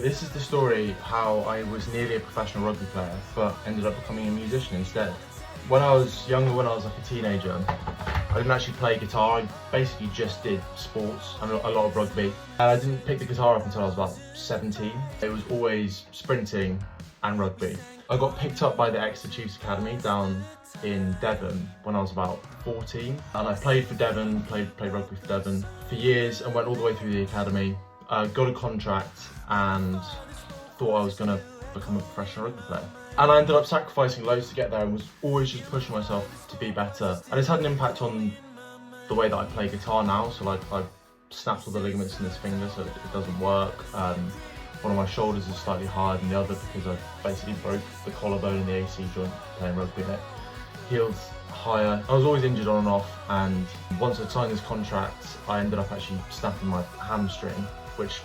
This is the story how I was nearly a professional rugby player, but ended up becoming a musician instead. When I was younger, when I was like a teenager, I didn't actually play guitar. I basically just did sports and a lot of rugby. And I didn't pick the guitar up until I was about 17. It was always sprinting and rugby. I got picked up by the Exeter Chiefs Academy down in Devon when I was about 14. And I played for Devon, played rugby for Devon for years and went all the way through the academy. Got a contract and thought I was going to become a professional rugby player. And I ended up sacrificing loads to get there and was always just pushing myself to be better. And it's had an impact on the way that I play guitar now. So like I've snapped all the ligaments in this finger so it doesn't work. One of my shoulders is slightly higher than the other because I basically broke the collarbone in the AC joint playing rugby. It healed higher. I was always injured on and off, and once I signed this contract I ended up actually snapping my hamstring, which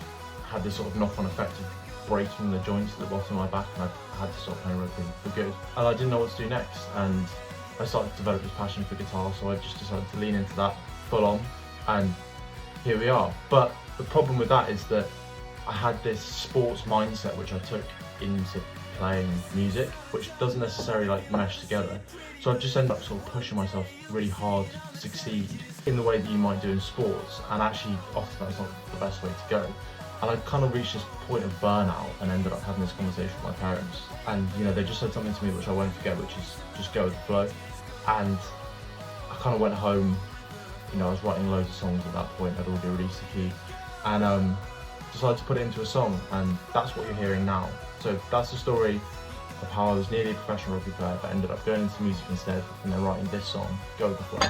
had this sort of knock-on effect of breaking the joints at the bottom of my back, and I had to stop playing rugby for good. And I didn't know what to do next, and I started to develop this passion for guitar, so I just decided to lean into that full on, and here we are. But the problem with that is that I had this sports mindset which I took into playing music, which doesn't necessarily like mesh together. So I've just ended up sort of pushing myself really hard to succeed in the way that you might do in sports, and actually often that's not the best way to go. And I kind of reached this point of burnout and ended up having this conversation with my parents. And you know, they just said something to me which I won't forget, which is just go with the flow. And I kind of went home, you know, I was writing loads of songs at that point. I'd already released a few, and decided to put it into a song, and that's what you're hearing now. So that's the story of how I was nearly a professional rugby player but ended up going into music instead and then writing this song, Go With The Flow.